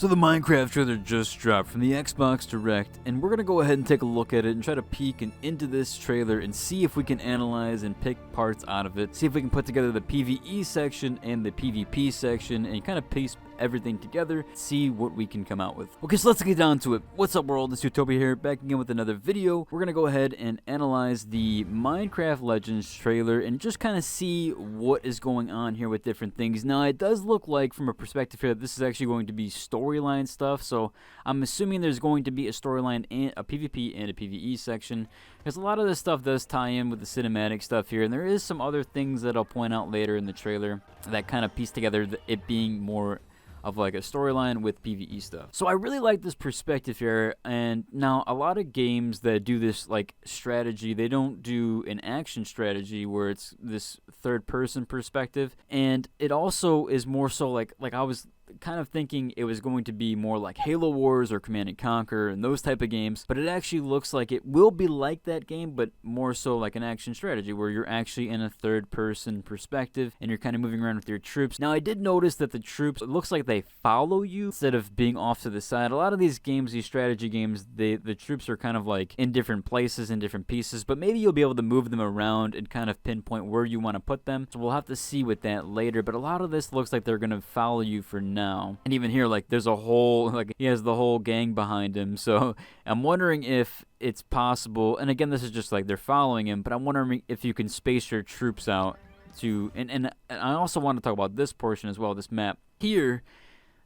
So the Minecraft trailer just dropped from the Xbox Direct, and we're going to go ahead and take a look at it and try to peek into this trailer and see if we can analyze and pick parts out of it, see if we can put together the PvE section and the PvP section and kind of piece everything together, see what we can come out with. Okay, so let's get down to it. What's up world, it's Utopia here, back again with another video. We're going to go ahead and analyze the Minecraft Legends trailer and just kind of see what is going on here with different things. Now, it does look like from a perspective here that this is actually going to be storyline stuff, so I'm assuming there's going to be a storyline and a PvP and a PvE section, because a lot of this stuff does tie in with the cinematic stuff here, and there is some other things that I'll point out later in the trailer that kind of piece together it being more of like a storyline with PvE stuff. So I really like this perspective here, and now a lot of games that do this like strategy, they don't do an action strategy where it's this third person perspective, and it also is more so like I was kind of thinking it was going to be more like Halo Wars or Command & Conquer and those type of games, but it actually looks like it will be like that game, but more so like an action strategy where you're actually in a third person perspective and you're kind of moving around with your troops. Now I did notice that the troops, it looks like they follow you instead of being off to the side. A lot of these games, these strategy games, the troops are kind of like in different places, in different pieces, but maybe you'll be able to move them around and kind of pinpoint where you want to put them. So we'll have to see with that later, but a lot of this looks like they're going to follow you for now. And even here, like, there's a whole, like, he has the whole gang behind him, so I'm wondering if it's possible, and again, this is just like they're following him, but I'm wondering if you can space your troops out to, and I also want to talk about this portion as well, this map. Here,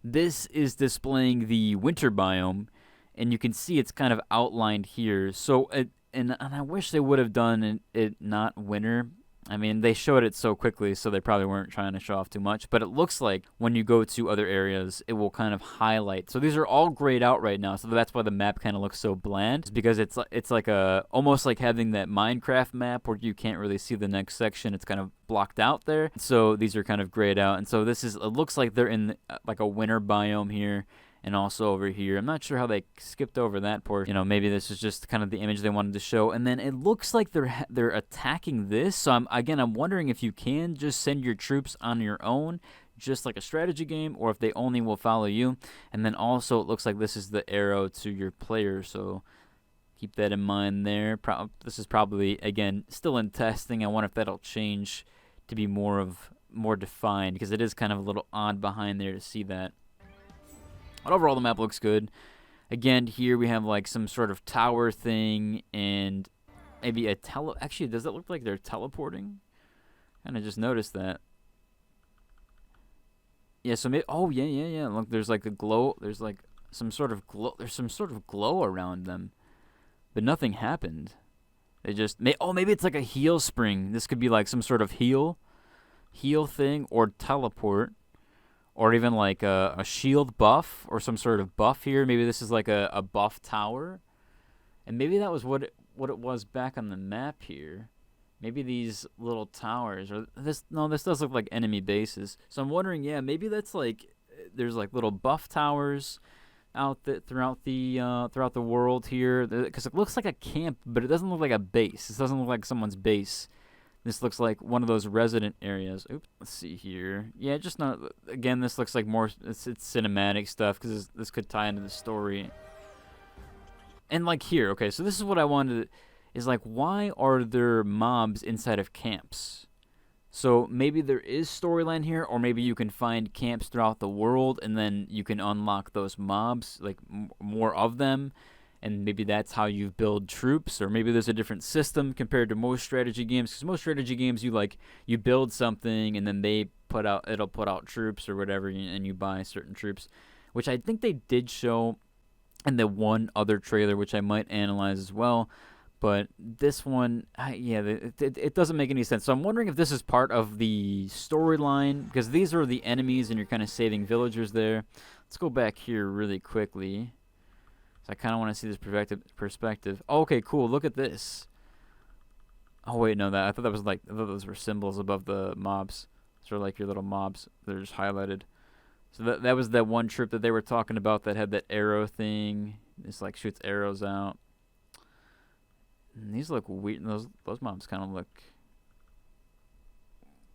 this is displaying the winter biome, and you can see it's kind of outlined here, so, and I wish they would have done it not winter. I mean, they showed it so quickly, so they probably weren't trying to show off too much. But it looks like when you go to other areas, it will kind of highlight. So these are all grayed out right now, so that's why the map kind of looks so bland. It's because it's like almost like having that Minecraft map where you can't really see the next section. It's kind of blocked out there. So these are kind of grayed out. And so it looks like they're in like a winter biome here. And also over here, I'm not sure how they skipped over that portion. You know, maybe this is just kind of the image they wanted to show. And then it looks like they're attacking this. So I'm wondering if you can just send your troops on your own, just like a strategy game, or if they only will follow you. And then also it looks like this is the arrow to your player. So keep that in mind there. This is probably, again, still in testing. I wonder if that'll change to be more defined, because it is kind of a little odd behind there to see that. But overall, the map looks good. Again, here we have like some sort of tower thing and maybe actually, does that look like they're teleporting? Kind of just noticed that. Yeah, so maybe, oh, yeah. Look, there's like a glow. There's like some sort of glow. There's some sort of glow around them. But nothing happened. They just, maybe it's like a heal spring. This could be like some sort of heal thing or teleport. Or even like a shield buff or some sort of buff here. Maybe this is like a buff tower. And maybe that was what it was back on the map here. Maybe these little towers. This does look like enemy bases. So I'm wondering, yeah, maybe that's like, there's like little buff towers out throughout the world here. Because it looks like a camp, but it doesn't look like a base. This doesn't look like someone's base. This looks like one of those resident areas. Oops, let's see here. Yeah, just not. Again, this looks like more. It's cinematic stuff because this could tie into the story. And like here, okay, so this is what I wanted. Is like, why are there mobs inside of camps? So maybe there is storyline here, or maybe you can find camps throughout the world, and then you can unlock those mobs, like more of them. And maybe that's how you build troops, or maybe there's a different system compared to most strategy games. Because most strategy games, you build something and then it'll put out troops or whatever, and you buy certain troops, which I think they did show in the one other trailer, which I might analyze as well. But this one, it doesn't make any sense. So I'm wondering if this is part of the storyline, because these are the enemies and you're kind of saving villagers there. Let's go back here really quickly. So I kind of want to see this perspective. Oh, okay, cool. Look at this. Oh wait, no, I thought those were symbols above the mobs. Sort of like your little mobs. They're just highlighted. So that was that one troop that they were talking about that had that arrow thing. This like shoots arrows out. And these look weird. Those mobs kind of look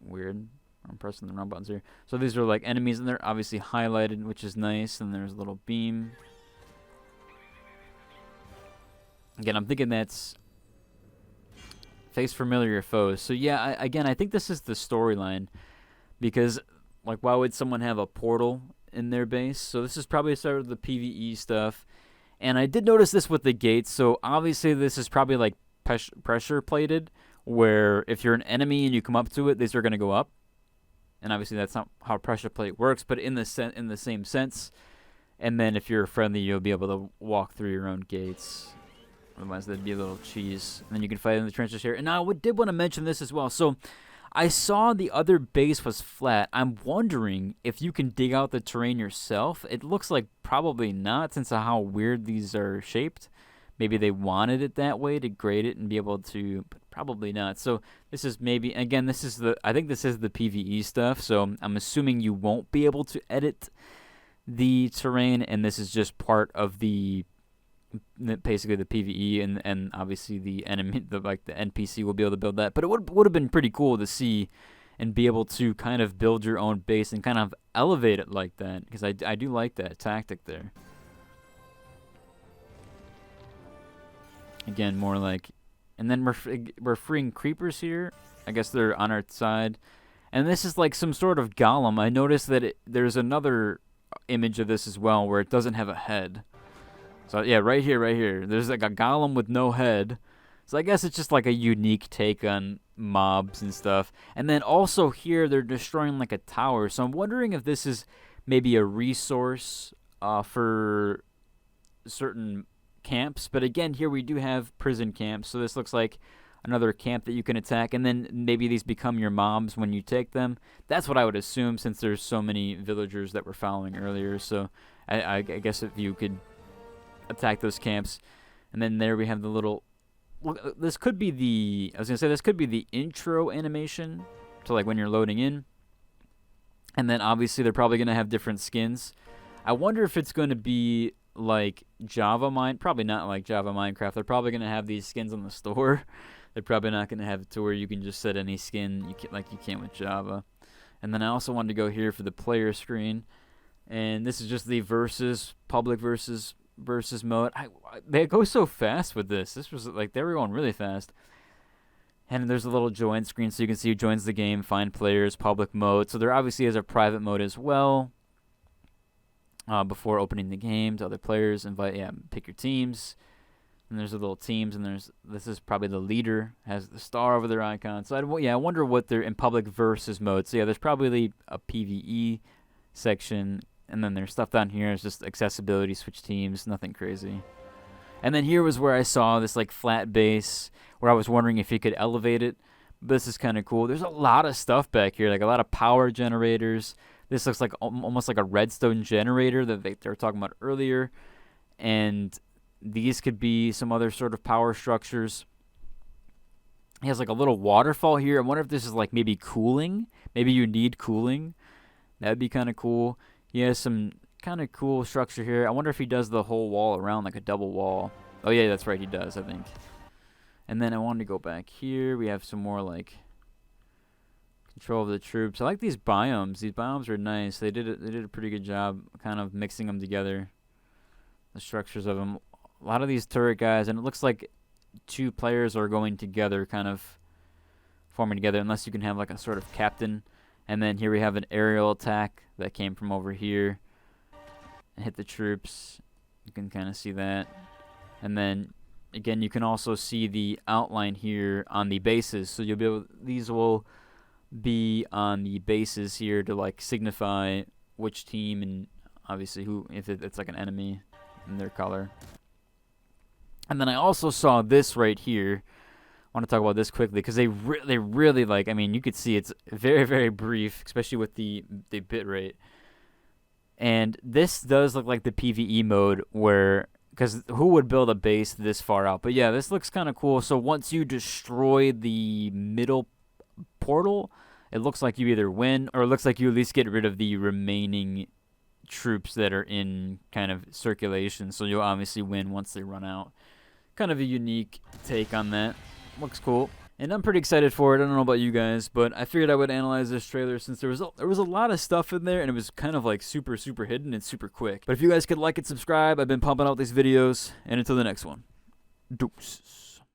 weird. I'm pressing the wrong buttons here. So these are like enemies, and they're obviously highlighted, which is nice. And there's a little beam. Again, I'm thinking that's face familiar foes. So yeah, again, I think this is the storyline, because like, why would someone have a portal in their base? So this is probably sort of the PvE stuff. And I did notice this with the gates. So obviously this is probably like pressure plated, where if you're an enemy and you come up to it, these are going to go up. And obviously that's not how pressure plate works, but in the same sense. And then if you're friendly, you'll be able to walk through your own gates. Otherwise, that'd be a little cheese. And then you can fight in the trenches here. And now I did want to mention this as well. So I saw the other base was flat. I'm wondering if you can dig out the terrain yourself. It looks like probably not, since of how weird these are shaped. Maybe they wanted it that way to grade it and be able to, but probably not. So this is maybe, again, I think this is the PvE stuff. So I'm assuming you won't be able to edit the terrain, and this is just part of basically the PvE, and obviously the enemy, the NPC will be able to build that. But it would have been pretty cool to see and be able to kind of build your own base and kind of elevate it like that, because I do like that tactic there. Again, more like, and then we're freeing creepers here. I guess they're on our side, and this is like some sort of golem. I noticed that there's another image of this as well where it doesn't have a head. So yeah, right here, there's like a golem with no head. So I guess it's just like a unique take on mobs and stuff. And then also here, they're destroying like a tower. So I'm wondering if this is maybe a resource for certain camps. But again, here we do have prison camps. So this looks like another camp that you can attack. And then maybe these become your mobs when you take them. That's what I would assume, since there's so many villagers that we're following earlier. So I guess if you could attack those camps. And then there we have the little, look, this could be the intro animation to like when you're loading in. And then obviously they're probably going to have different skins. I wonder if it's going to be like probably not like Java Minecraft. They're probably going to have these skins on the store. They're probably not going to have it to where you can just set any skin like you can with Java. And then I also wanted to go here for the player screen. And this is just the public versus mode. They go so fast with this. This was like, they were going really fast. And there's a little join screen, so you can see who joins the game, find players, public mode. So there obviously is a private mode as well. Before opening the game to other players, pick your teams. And there's a little teams, and this is probably the leader, has the star over their icon. So I wonder what they're in public versus mode. So yeah, there's probably a PvE section. And then there's stuff down here. It's just accessibility, switch teams, nothing crazy. And then here was where I saw this like flat base, where I was wondering if you could elevate it. But this is kind of cool. There's a lot of stuff back here, like a lot of power generators. This looks like almost like a redstone generator that they were talking about earlier. And these could be some other sort of power structures. He has like a little waterfall here. I wonder if this is like maybe cooling. Maybe you need cooling. That'd be kind of cool. He has some kind of cool structure here. I wonder if he does the whole wall around, like a double wall. Oh yeah, that's right, he does, I think. And then I wanted to go back here. We have some more like control of the troops. I like these biomes. These biomes are nice. They did a pretty good job kind of mixing them together. The structures of them. A lot of these turret guys, and it looks like two players are going together, kind of forming together, unless you can have like a sort of captain. And then here we have an aerial attack that came from over here and hit the troops. You can kind of see that. And then again, you can also see the outline here on the bases. So you'll be able, these will be on the bases here to like signify which team, and obviously who, if it's like an enemy in their color. And then I also saw this right here. I want to talk about this quickly because they really like, I mean, you could see it's very, very brief, especially with the bit rate. And this does look like the PvE mode where, because who would build a base this far out? But yeah, this looks kind of cool. So once you destroy the middle portal, it looks like you either win, or it looks like you at least get rid of the remaining troops that are in kind of circulation. So you'll obviously win once they run out. Kind of a unique take on that. Looks cool. And I'm pretty excited for it. I don't know about you guys, but I figured I would analyze this trailer since there was a lot of stuff in there, and it was kind of like super hidden and super quick. But if you guys could like and subscribe, I've been pumping out these videos, and until the next one, deuces.